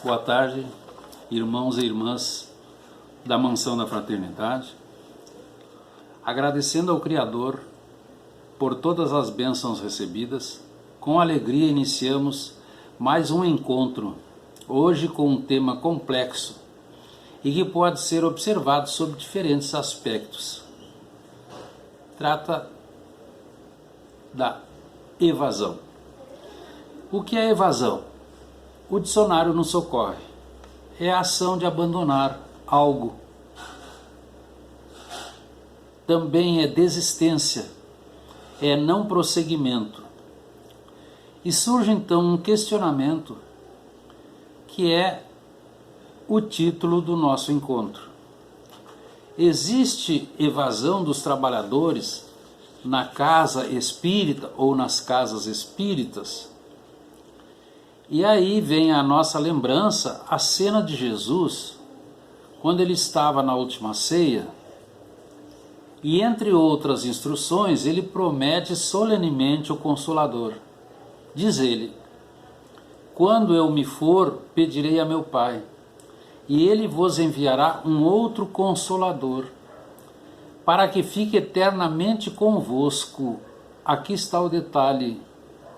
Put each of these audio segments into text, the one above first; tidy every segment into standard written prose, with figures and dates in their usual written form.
Boa tarde, irmãos e irmãs da Mansão da Fraternidade. Agradecendo ao Criador por todas as bênçãos recebidas, com alegria iniciamos mais um encontro, hoje com um tema complexo e que pode ser observado sob diferentes aspectos. Trata da evasão. O que é evasão? O dicionário nos socorre. É a ação de abandonar algo. Também é desistência, é não prosseguimento. E surge então um questionamento que é o título do nosso encontro. Existe evasão dos trabalhadores na casa espírita ou nas casas espíritas? E aí vem à nossa lembrança a cena de Jesus, quando ele estava na última ceia, e entre outras instruções, ele promete solenemente o Consolador. Diz ele: quando eu me for, pedirei a meu Pai, e ele vos enviará um outro Consolador, para que fique eternamente convosco. Aqui está o detalhe: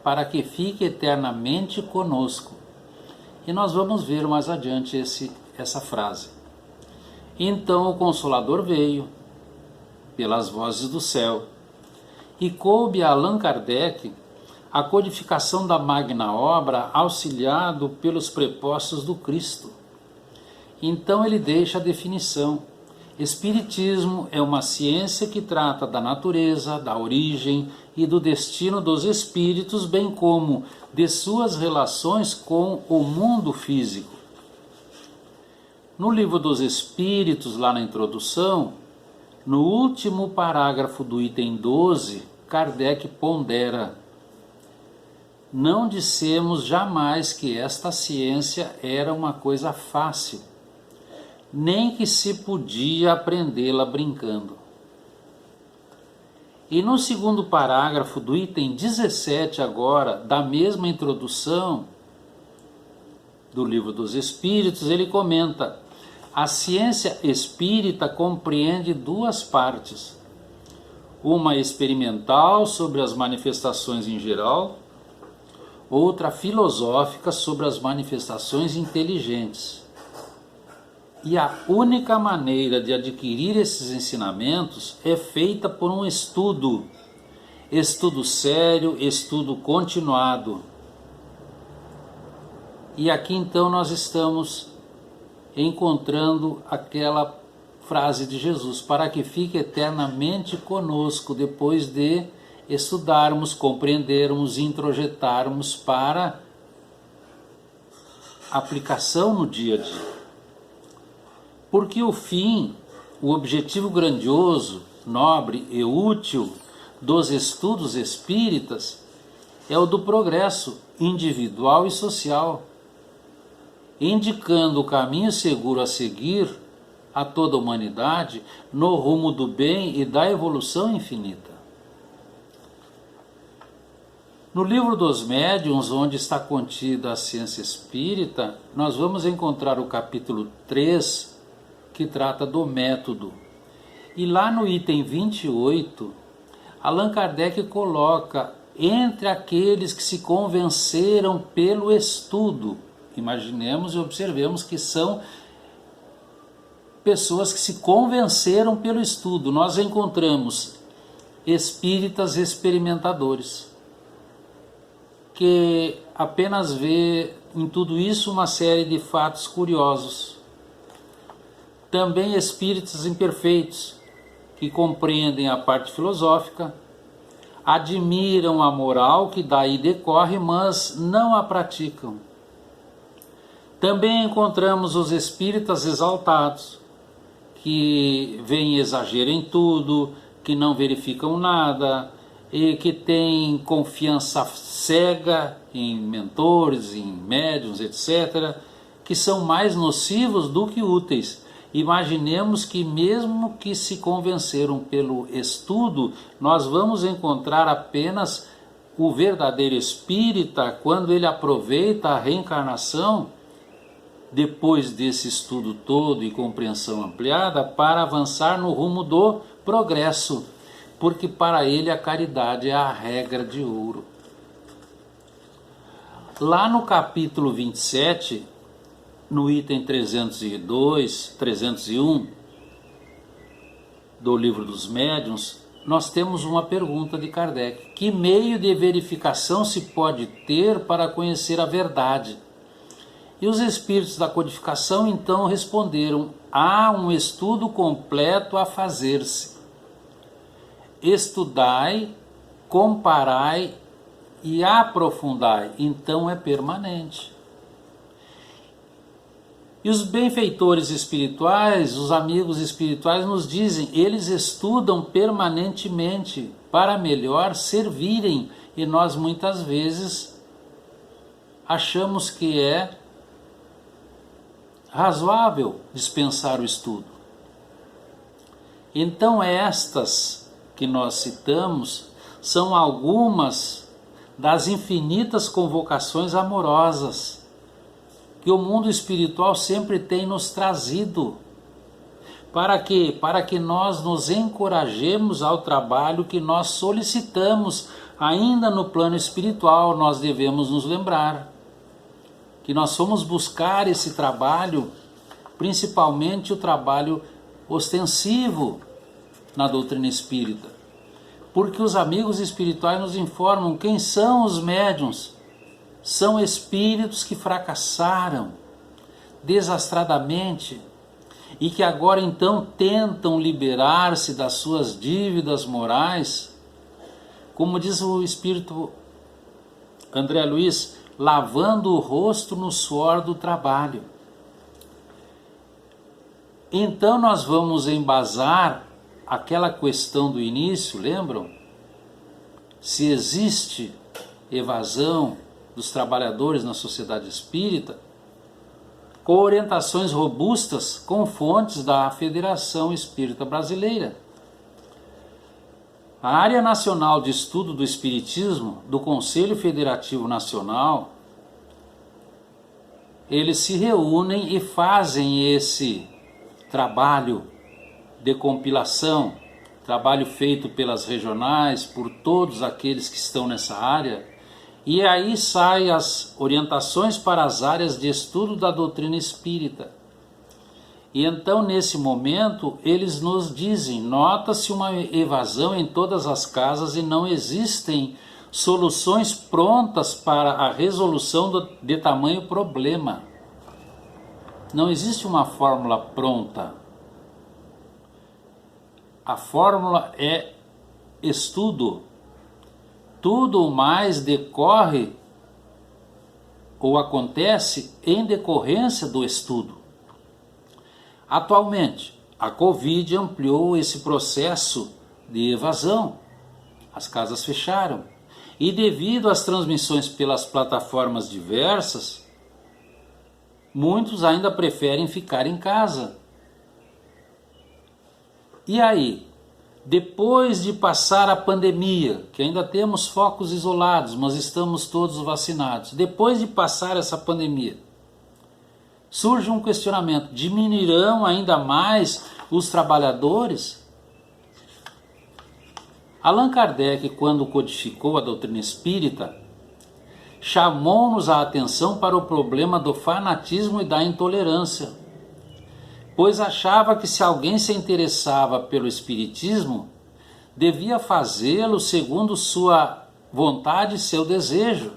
para que fique eternamente conosco. E nós vamos ver mais adiante essa frase. Então o Consolador veio, pelas vozes do céu, e coube a Allan Kardec a codificação da magna obra, auxiliado pelos prepostos do Cristo. Então ele deixa a definição. Espiritismo é uma ciência que trata da natureza, da origem e do destino dos espíritos, bem como de suas relações com o mundo físico. No Livro dos Espíritos, lá na introdução, no último parágrafo do item 12, Kardec pondera: não dissemos jamais que esta ciência era uma coisa fácil, nem que se podia aprendê-la brincando. E no segundo parágrafo do item 17 agora, da mesma introdução do Livro dos Espíritos, ele comenta: a ciência espírita compreende duas partes, uma experimental sobre as manifestações em geral, outra filosófica sobre as manifestações inteligentes. E a única maneira de adquirir esses ensinamentos é feita por um estudo sério, estudo continuado. E aqui então nós estamos encontrando aquela frase de Jesus: para que fique eternamente conosco, depois de estudarmos, compreendermos, introjetarmos para aplicação no dia a dia. Porque o fim, o objetivo grandioso, nobre e útil dos estudos espíritas é o do progresso individual e social, indicando o caminho seguro a seguir a toda a humanidade no rumo do bem e da evolução infinita. No Livro dos Médiuns, onde está contida a ciência espírita, nós vamos encontrar o capítulo 3, que trata do método. E lá no item 28, Allan Kardec coloca: entre aqueles que se convenceram pelo estudo. Imaginemos e observemos que são pessoas que se convenceram pelo estudo. Nós encontramos espíritas experimentadores, que apenas vê em tudo isso uma série de fatos curiosos. Também espíritas imperfeitos, que compreendem a parte filosófica, admiram a moral que daí decorre, mas não a praticam. Também encontramos os espíritas exaltados, que veem exagero em tudo, que não verificam nada, e que têm confiança cega em mentores, em médiuns, etc., que são mais nocivos do que úteis. Imaginemos que mesmo que se convenceram pelo estudo, nós vamos encontrar apenas o verdadeiro espírita, quando ele aproveita a reencarnação depois desse estudo todo e compreensão ampliada, para avançar no rumo do progresso, porque para ele a caridade é a regra de ouro. Lá no capítulo 27, no item 302, 301 do Livro dos Médiuns, nós temos uma pergunta de Kardec: que meio de verificação se pode ter para conhecer a verdade? E os espíritos da codificação então responderam: há um estudo completo a fazer-se. Estudai, comparai e aprofundai, então é permanente. E os benfeitores espirituais, os amigos espirituais nos dizem, eles estudam permanentemente para melhor servirem, e nós muitas vezes achamos que é razoável dispensar o estudo. Então estas que nós citamos são algumas das infinitas convocações amorosas que o mundo espiritual sempre tem nos trazido. Para quê? Para que nós nos encorajemos ao trabalho que nós solicitamos. Ainda no plano espiritual, nós devemos nos lembrar que nós fomos buscar esse trabalho, principalmente o trabalho ostensivo na doutrina espírita. Porque os amigos espirituais nos informam quem são os médiuns. São espíritos que fracassaram desastradamente e que agora então tentam liberar-se das suas dívidas morais, como diz o espírito André Luiz, lavando o rosto no suor do trabalho. Então nós vamos embasar aquela questão do início, lembram? Se existe evasão dos trabalhadores na sociedade espírita, com orientações robustas com fontes da Federação Espírita Brasileira. A Área Nacional de Estudo do Espiritismo do Conselho Federativo Nacional, eles se reúnem e fazem esse trabalho de compilação, trabalho feito pelas regionais, por todos aqueles que estão nessa área. E aí saem as orientações para as áreas de estudo da doutrina espírita. E então, nesse momento, eles nos dizem, nota-se uma evasão em todas as casas e não existem soluções prontas para a resolução de tamanho problema. Não existe uma fórmula pronta. A fórmula é estudo. Tudo o mais decorre ou acontece em decorrência do estudo. Atualmente, a Covid ampliou esse processo de evasão. As casas fecharam. E devido às transmissões pelas plataformas diversas, muitos ainda preferem ficar em casa. E aí? Depois de passar a pandemia, que ainda temos focos isolados, mas estamos todos vacinados, depois de passar essa pandemia, surge um questionamento: diminuirão ainda mais os trabalhadores? Allan Kardec, quando codificou a doutrina espírita, chamou-nos a atenção para o problema do fanatismo e da intolerância, pois achava que se alguém se interessava pelo espiritismo, devia fazê-lo segundo sua vontade e seu desejo.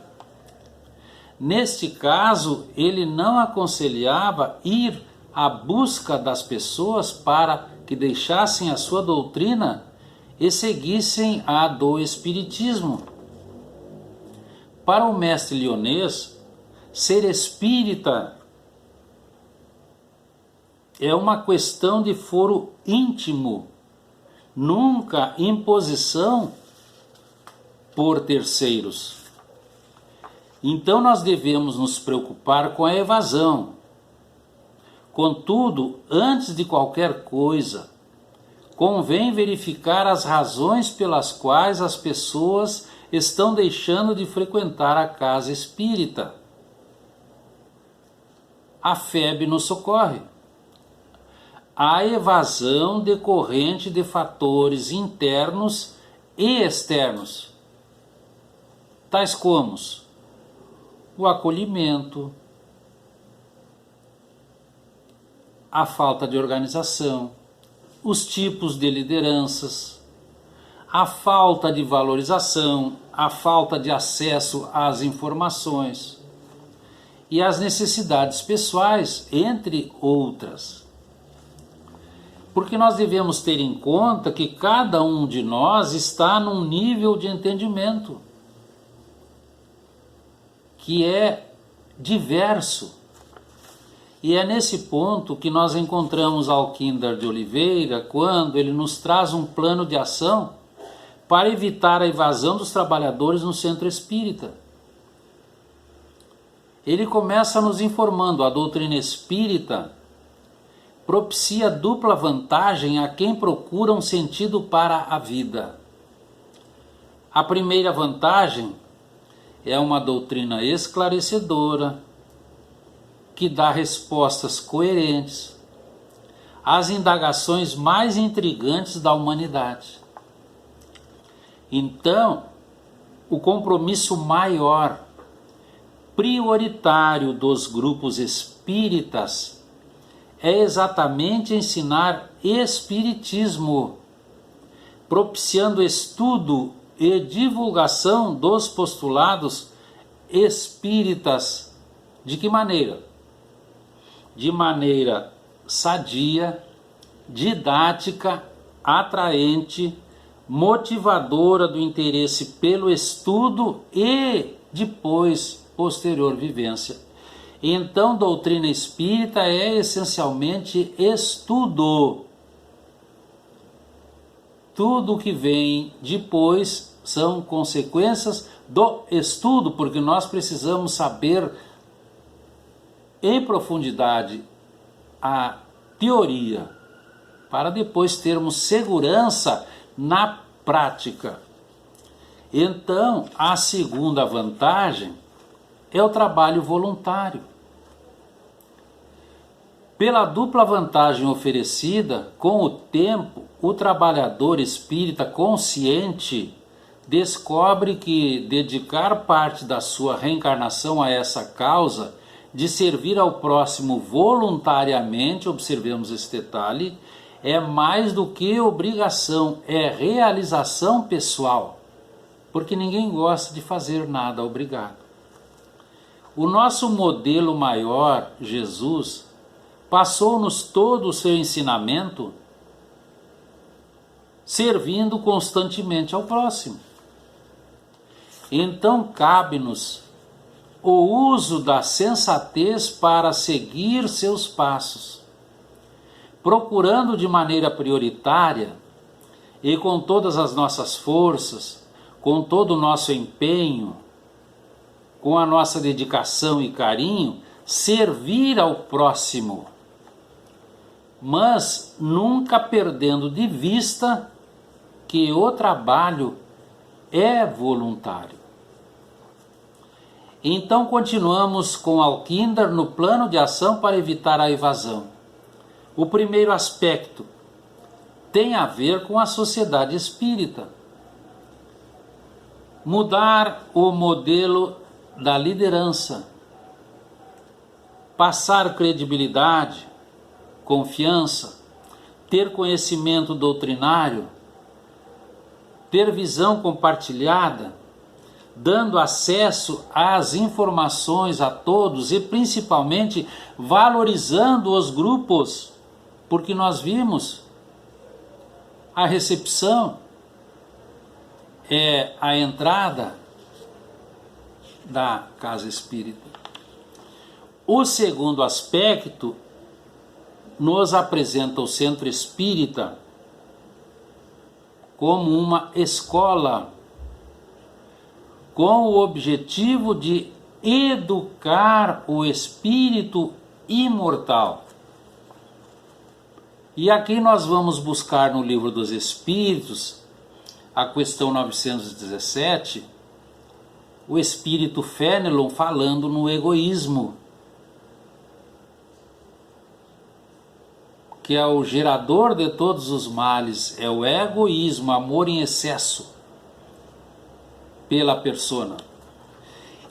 Neste caso, ele não aconselhava ir à busca das pessoas para que deixassem a sua doutrina e seguissem a do espiritismo. Para o mestre Lyonês, ser espírita é uma questão de foro íntimo, nunca imposição por terceiros. Então nós devemos nos preocupar com a evasão. Contudo, antes de qualquer coisa, convém verificar as razões pelas quais as pessoas estão deixando de frequentar a casa espírita. a febre nos socorre. A evasão decorrente de fatores internos e externos, tais como o acolhimento, a falta de organização, os tipos de lideranças, a falta de valorização, a falta de acesso às informações e as necessidades pessoais, entre outras. Porque nós devemos ter em conta que cada um de nós está num nível de entendimento que é diverso. E é nesse ponto que nós encontramos Alquindar de Oliveira quando ele nos traz um plano de ação para evitar a evasão dos trabalhadores no centro espírita. Ele começa nos informando: a doutrina espírita propicia dupla vantagem a quem procura um sentido para a vida. A primeira vantagem é uma doutrina esclarecedora, que dá respostas coerentes às indagações mais intrigantes da humanidade. Então, o compromisso maior, prioritário dos grupos espíritas é exatamente ensinar espiritismo, propiciando estudo e divulgação dos postulados espíritas. De que maneira? De maneira sadia, didática, atraente, motivadora do interesse pelo estudo e depois posterior vivência. Então, doutrina espírita é essencialmente estudo. Tudo que vem depois são consequências do estudo, porque nós precisamos saber em profundidade a teoria, para depois termos segurança na prática. Então, a segunda vantagem é o trabalho voluntário. Pela dupla vantagem oferecida, com o tempo, o trabalhador espírita consciente descobre que dedicar parte da sua reencarnação a essa causa de servir ao próximo voluntariamente, observemos esse detalhe, é mais do que obrigação, é realização pessoal, porque ninguém gosta de fazer nada obrigado. O nosso modelo maior, Jesus, passou-nos todo o seu ensinamento servindo constantemente ao próximo. Então cabe-nos o uso da sensatez para seguir seus passos, procurando de maneira prioritária e com todas as nossas forças, com todo o nosso empenho, com a nossa dedicação e carinho, servir ao próximo, mas nunca perdendo de vista que o trabalho é voluntário. Então continuamos com Alquindar no plano de ação para evitar a evasão. O primeiro aspecto tem a ver com a sociedade espírita. Mudar o modelo da liderança, passar credibilidade, confiança, ter conhecimento doutrinário, ter visão compartilhada, dando acesso às informações a todos e principalmente valorizando os grupos, porque nós vimos a recepção é a entrada da casa espírita. O segundo aspecto nos apresenta o centro espírita como uma escola com o objetivo de educar o espírito imortal. E aqui nós vamos buscar no Livro dos Espíritos, a questão 917, o espírito Fénelon falando no egoísmo. que é o gerador de todos os males, é o egoísmo, amor em excesso pela persona.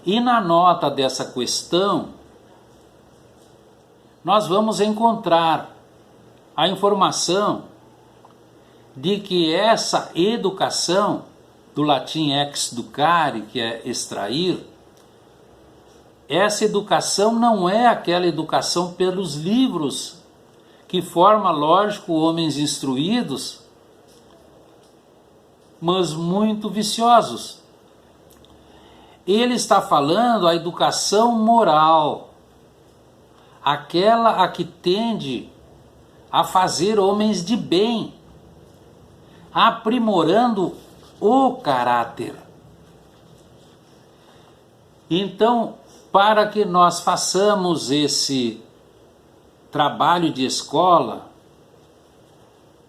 E na nota dessa questão, nós vamos encontrar a informação de que essa educação, do latim ex-educare, que é extrair, essa educação não é aquela educação pelos livros que forma, lógico, homens instruídos, mas muito viciosos. Ele está falando a educação moral, aquela a que tende a fazer homens de bem, aprimorando o caráter. Então, para que nós façamos esse trabalho de escola,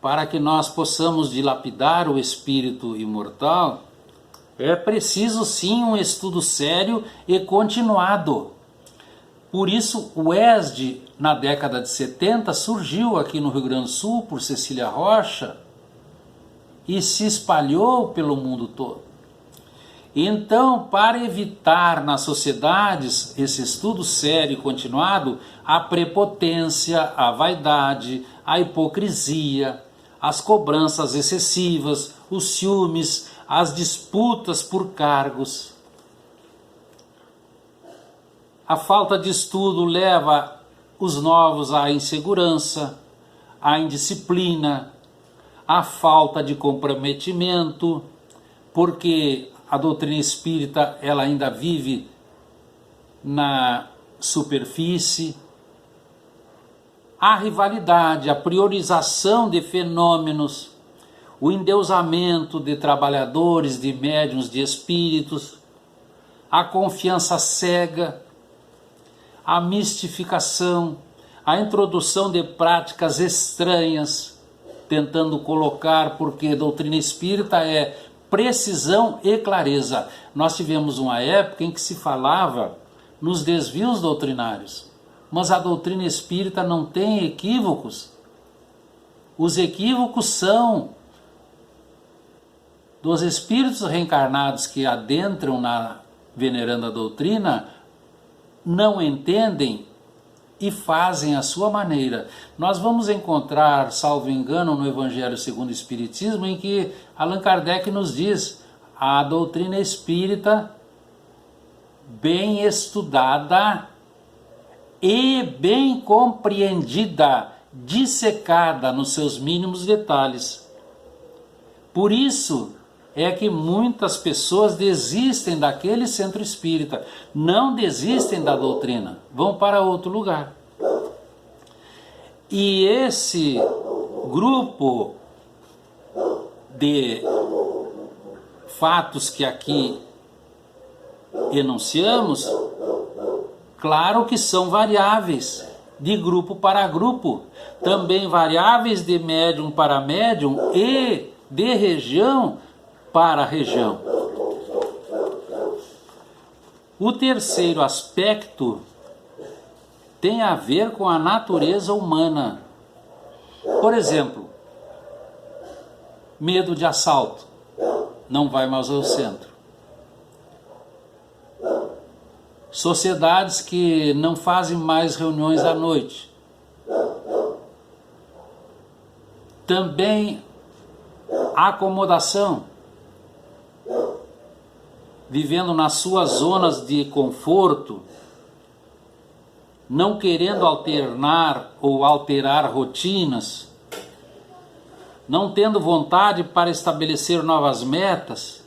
para que nós possamos dilapidar o espírito imortal, é preciso sim um estudo sério e continuado. Por isso o ESD, na década de 70, surgiu aqui no Rio Grande do Sul por Cecília Rocha e se espalhou pelo mundo todo. Então, para evitar nas sociedades esse estudo sério e continuado, a prepotência, a vaidade, a hipocrisia, as cobranças excessivas, os ciúmes, as disputas por cargos. A falta de estudo leva os novos à insegurança, à indisciplina, à falta de comprometimento, porque a doutrina espírita ela ainda vive na superfície. A rivalidade, a priorização de fenômenos, o endeusamento de trabalhadores, de médiuns, de espíritos, a confiança cega, a mistificação, a introdução de práticas estranhas, tentando colocar, porque a doutrina espírita é precisão e clareza. Nós tivemos uma época em que se falava nos desvios doutrinários, mas a doutrina espírita não tem equívocos. Os equívocos são dos espíritos reencarnados que adentram na veneranda doutrina, não entendem e fazem a sua maneira. Nós vamos encontrar, salvo engano, no Evangelho segundo o Espiritismo, em que Allan Kardec nos diz: a doutrina espírita, bem estudada e bem compreendida, dissecada nos seus mínimos detalhes. Por isso é que muitas pessoas desistem daquele centro espírita, não desistem da doutrina, vão para outro lugar. E esse grupo de fatos que aqui enunciamos, claro que são variáveis de grupo para grupo, também variáveis de médium para médium e de região para região. O terceiro aspecto tem a ver com a natureza humana. Por exemplo, medo de assalto, não vai mais ao centro. Sociedades que não fazem mais reuniões à noite. Também acomodação, vivendo nas suas zonas de conforto, não querendo alternar ou alterar rotinas, não tendo vontade para estabelecer novas metas,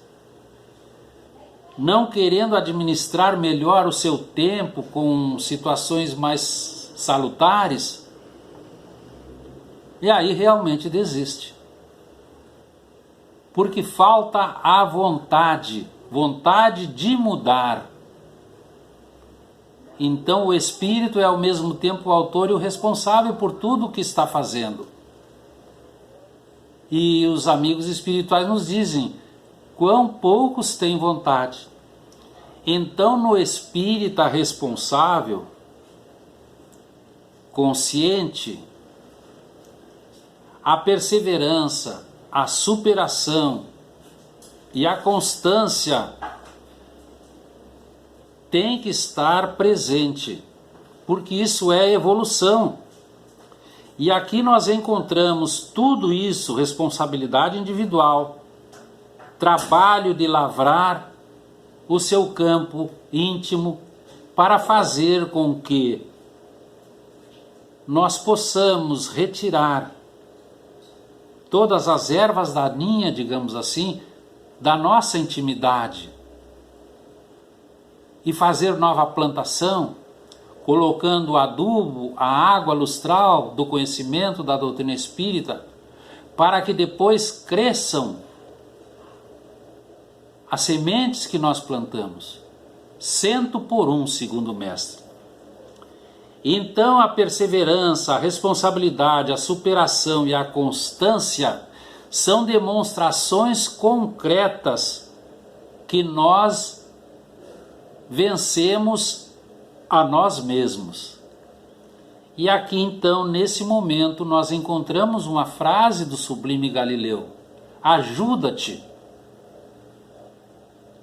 não querendo administrar melhor o seu tempo com situações mais salutares, e aí realmente desiste. Porque falta a vontade de mudar. Então o espírito é ao mesmo tempo o autor e o responsável por tudo o que está fazendo. E os amigos espirituais nos dizem quão poucos têm vontade. Então no espírita responsável, consciente, a perseverança, a superação e a constância tem que estar presente, porque isso é evolução. E aqui nós encontramos tudo isso: responsabilidade individual, trabalho de lavrar o seu campo íntimo para fazer com que nós possamos retirar todas as ervas daninhas, digamos assim, da nossa intimidade e fazer nova plantação, colocando o adubo, a água lustral do conhecimento da doutrina espírita, para que depois cresçam as sementes que nós plantamos, 100 por 1, segundo o mestre. Então a perseverança, a responsabilidade, a superação e a constância são demonstrações concretas que nós vencemos a nós mesmos. E aqui então, nesse momento, nós encontramos uma frase do sublime Galileu: ajuda-te,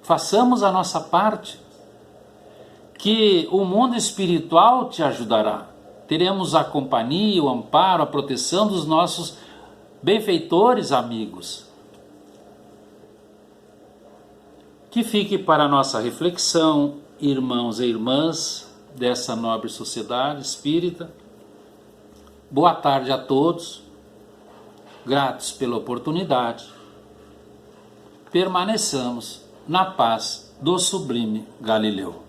façamos a nossa parte, que o mundo espiritual te ajudará. Teremos a companhia, o amparo, a proteção dos nossos benfeitores amigos. Que fique para a nossa reflexão, irmãos e irmãs dessa nobre sociedade espírita. Boa tarde a todos, gratos pela oportunidade. Permaneçamos na paz do sublime Galileu.